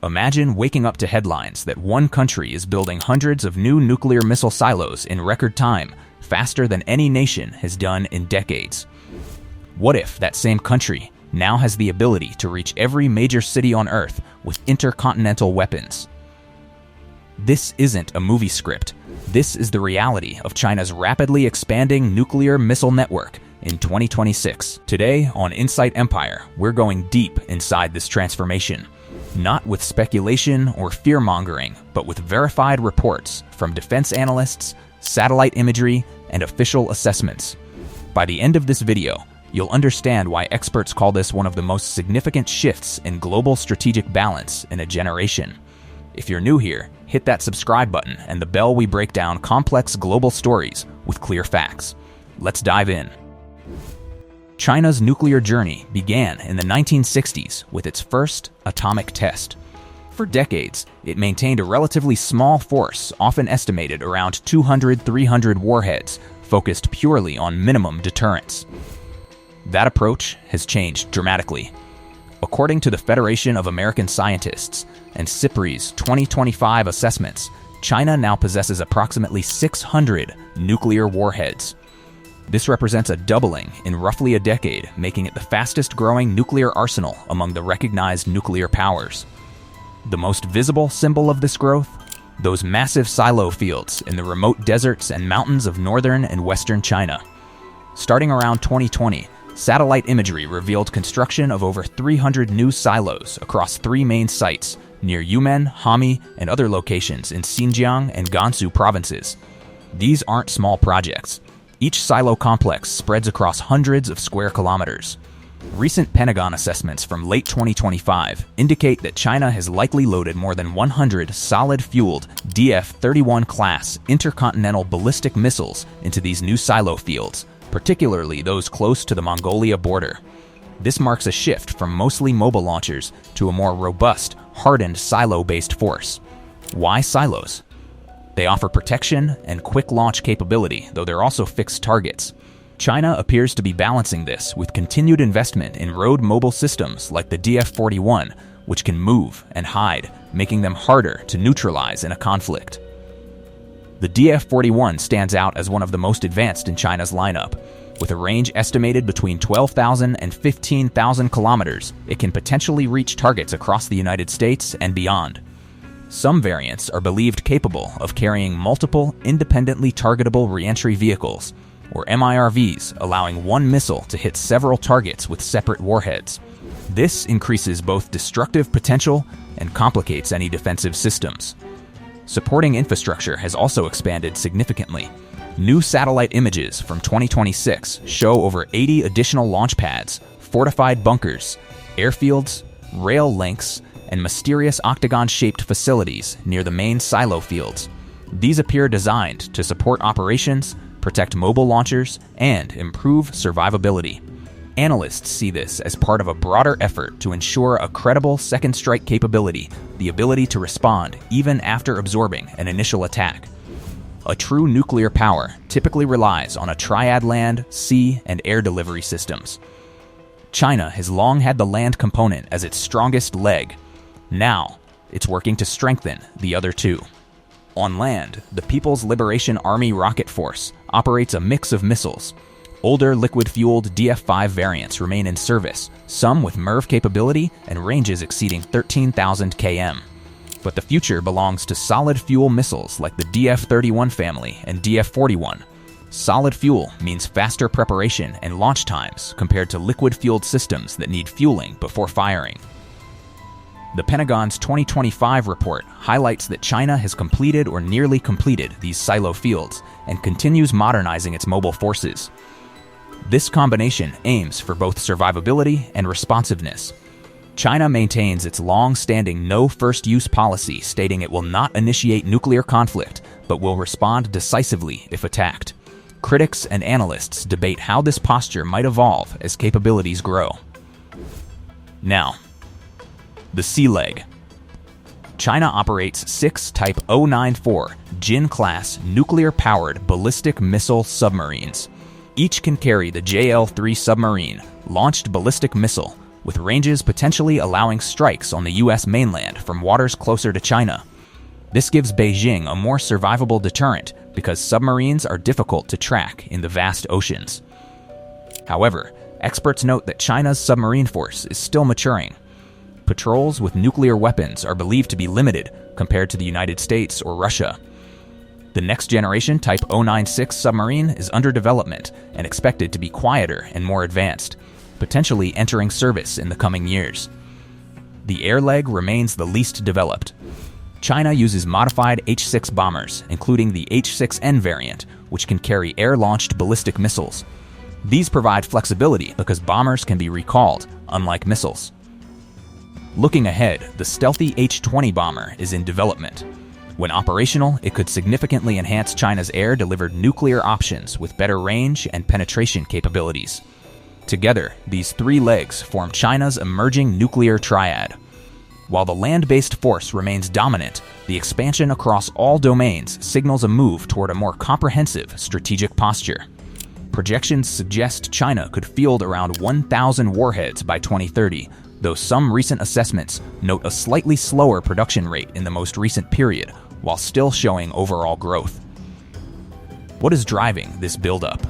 Imagine waking up to headlines that one country is building hundreds of new nuclear missile silos in record time, faster than any nation has done in decades. What if that same country now has the ability to reach every major city on Earth with intercontinental weapons? This isn't a movie script. This is the reality of China's rapidly expanding nuclear missile network in 2026. Today on Insight Empire, we're going deep inside this transformation. Not with speculation or fear-mongering, but with verified reports from defense analysts, satellite imagery, and official assessments. By the end of this video, you'll understand why experts call this one of the most significant shifts in global strategic balance in a generation. If you're new here, hit that subscribe button and the bell. We break down complex global stories with clear facts. Let's dive in. China's nuclear journey began in the 1960s with its first atomic test. For decades, it maintained a relatively small force, often estimated around 200-300 warheads, focused purely on minimum deterrence. That approach has changed dramatically. According to the Federation of American Scientists and SIPRI's 2025 assessments, China now possesses approximately 600 nuclear warheads. This represents a doubling in roughly a decade, making it the fastest-growing nuclear arsenal among the recognized nuclear powers. The most visible symbol of this growth? Those massive silo fields in the remote deserts and mountains of northern and western China. Starting around 2020, satellite imagery revealed construction of over 300 new silos across three main sites near Yumen, Hami, and other locations in Xinjiang and Gansu provinces. These aren't small projects. Each silo complex spreads across hundreds of square kilometers. Recent Pentagon assessments from late 2025 indicate that China has likely loaded more than 100 solid-fueled DF-31 class intercontinental ballistic missiles into these new silo fields, particularly those close to the Mongolia border. This marks a shift from mostly mobile launchers to a more robust, hardened silo-based force. Why silos? They offer protection and quick launch capability, though they're also fixed targets. China appears to be balancing this with continued investment in road mobile systems like the DF-41, which can move and hide, making them harder to neutralize in a conflict. The DF-41 stands out as one of the most advanced in China's lineup. With a range estimated between 12,000 and 15,000 kilometers, it can potentially reach targets across the United States and beyond. Some variants are believed capable of carrying multiple independently targetable reentry vehicles, or MIRVs, allowing one missile to hit several targets with separate warheads. This increases both destructive potential and complicates any defensive systems. Supporting infrastructure has also expanded significantly. New satellite images from 2026 show over 80 additional launch pads, fortified bunkers, airfields, rail links, and mysterious octagon-shaped facilities near the main silo fields. These appear designed to support operations, protect mobile launchers, and improve survivability. Analysts see this as part of a broader effort to ensure a credible second strike capability, the ability to respond even after absorbing an initial attack. A true nuclear power typically relies on a triad land, sea, and air delivery systems. China has long had the land component as its strongest leg. Now, it's working to strengthen the other two. On land, the People's Liberation Army Rocket Force operates a mix of missiles. Older liquid-fueled DF-5 variants remain in service, some with MIRV capability and ranges exceeding 13,000 km. But the future belongs to solid-fuel missiles like the DF-31 family and DF-41. Solid fuel means faster preparation and launch times compared to liquid-fueled systems that need fueling before firing. The Pentagon's 2025 report highlights that China has completed or nearly completed these silo fields and continues modernizing its mobile forces. This combination aims for both survivability and responsiveness. China maintains its long-standing no first-use policy, stating it will not initiate nuclear conflict, but will respond decisively if attacked. Critics and analysts debate how this posture might evolve as capabilities grow. Now, the sea leg. China operates 6 Type 094 Jin-class nuclear-powered ballistic missile submarines. Each can carry the JL-3 submarine, launched ballistic missile, with ranges potentially allowing strikes on the US mainland from waters closer to China. This gives Beijing a more survivable deterrent because submarines are difficult to track in the vast oceans. However, experts note that China's submarine force is still maturing. Patrols with nuclear weapons are believed to be limited compared to the United States or Russia. The next generation Type 096 submarine is under development and expected to be quieter and more advanced, potentially entering service in the coming years. The air leg remains the least developed. China uses modified H-6 bombers, including the H-6N variant, which can carry air-launched ballistic missiles. These provide flexibility because bombers can be recalled, unlike missiles. Looking ahead, the stealthy H-20 bomber is in development. When operational, it could significantly enhance China's air-delivered nuclear options with better range and penetration capabilities. Together, these three legs form China's emerging nuclear triad. While the land-based force remains dominant, the expansion across all domains signals a move toward a more comprehensive strategic posture. Projections suggest China could field around 1,000 warheads by 2030, though some recent assessments note a slightly slower production rate in the most recent period, while still showing overall growth. What is driving this buildup?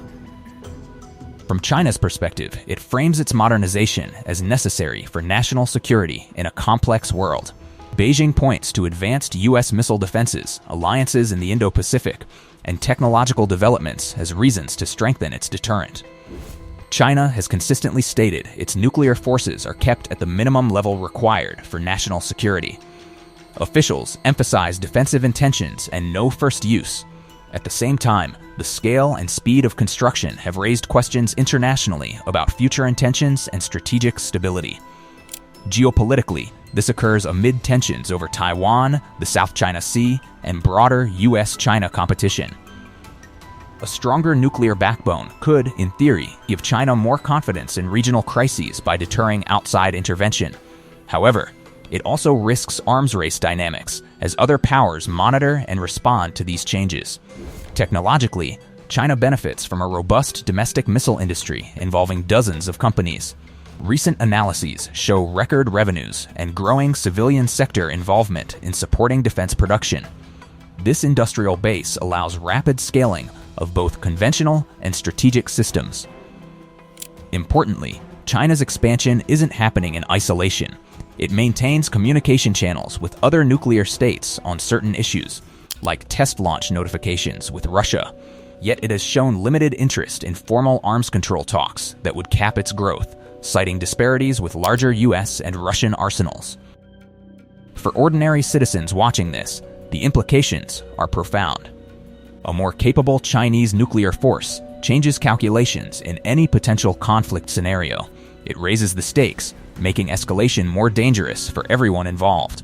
From China's perspective, it frames its modernization as necessary for national security in a complex world. Beijing points to advanced U.S. missile defenses, alliances in the Indo-Pacific, and technological developments as reasons to strengthen its deterrent. China has consistently stated its nuclear forces are kept at the minimum level required for national security. Officials emphasize defensive intentions and no first use. At the same time, the scale and speed of construction have raised questions internationally about future intentions and strategic stability. Geopolitically, this occurs amid tensions over Taiwan, the South China Sea, and broader US-China competition. A stronger nuclear backbone could, in theory, give China more confidence in regional crises by deterring outside intervention. However, it also risks arms race dynamics as other powers monitor and respond to these changes. Technologically, China benefits from a robust domestic missile industry involving dozens of companies. Recent analyses show record revenues and growing civilian sector involvement in supporting defense production. This industrial base allows rapid scaling of both conventional and strategic systems. Importantly, China's expansion isn't happening in isolation. It maintains communication channels with other nuclear states on certain issues, like test launch notifications with Russia. Yet it has shown limited interest in formal arms control talks that would cap its growth, citing disparities with larger US and Russian arsenals. For ordinary citizens watching this, the implications are profound. A more capable Chinese nuclear force changes calculations in any potential conflict scenario. It raises the stakes, making escalation more dangerous for everyone involved.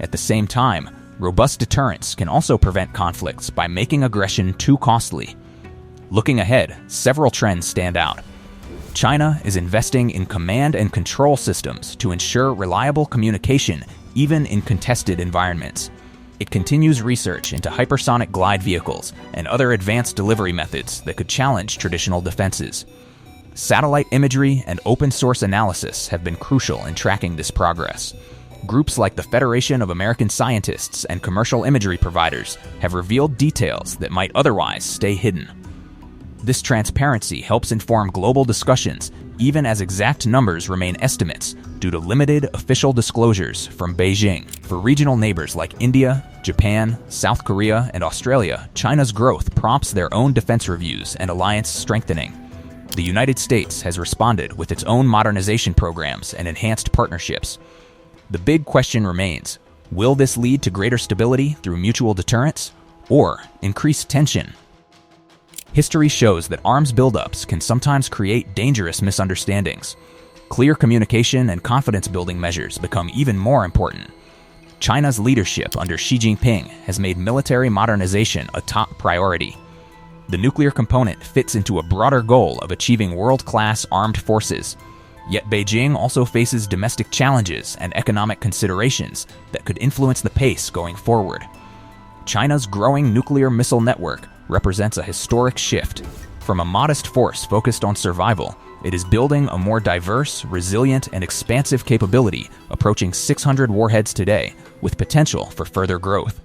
At the same time, robust deterrence can also prevent conflicts by making aggression too costly. Looking ahead, several trends stand out. China is investing in command and control systems to ensure reliable communication even in contested environments. It continues research into hypersonic glide vehicles and other advanced delivery methods that could challenge traditional defenses. Satellite imagery and open-source analysis have been crucial in tracking this progress. Groups like the Federation of American Scientists and commercial imagery providers have revealed details that might otherwise stay hidden. This transparency helps inform global discussions, even as exact numbers remain estimates due to limited official disclosures from Beijing. For regional neighbors like India, Japan, South Korea, and Australia, China's growth prompts their own defense reviews and alliance strengthening. The United States has responded with its own modernization programs and enhanced partnerships. The big question remains, will this lead to greater stability through mutual deterrence or increased tension? History shows that arms buildups can sometimes create dangerous misunderstandings. Clear communication and confidence-building measures become even more important. China's leadership under Xi Jinping has made military modernization a top priority. The nuclear component fits into a broader goal of achieving world-class armed forces. Yet Beijing also faces domestic challenges and economic considerations that could influence the pace going forward. China's growing nuclear missile network represents a historic shift. From a modest force focused on survival, It is building a more diverse, resilient, and expansive capability, approaching 600 warheads today, with potential for further growth.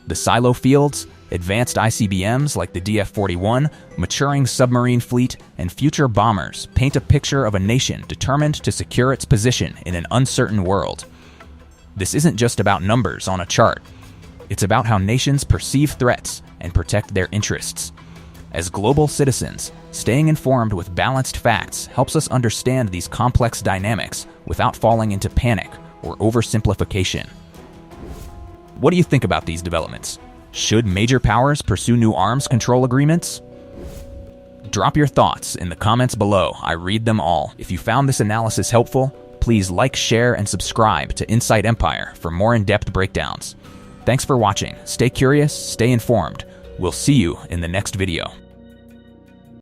The silo fields, advanced ICBMs like the DF-41, maturing submarine fleet, and future bombers paint a picture of a nation determined to secure its position in an uncertain world. This isn't just about numbers on a chart. It's about how nations perceive threats and protect their interests. As global citizens, staying informed with balanced facts helps us understand these complex dynamics without falling into panic or oversimplification. What do you think about these developments? Should major powers pursue new arms control agreements? Drop your thoughts in the comments below. I read them all. If you found this analysis helpful, please like, share, and subscribe to Insight Empire for more in-depth breakdowns. Thanks for watching. Stay curious, stay informed. We'll see you in the next video.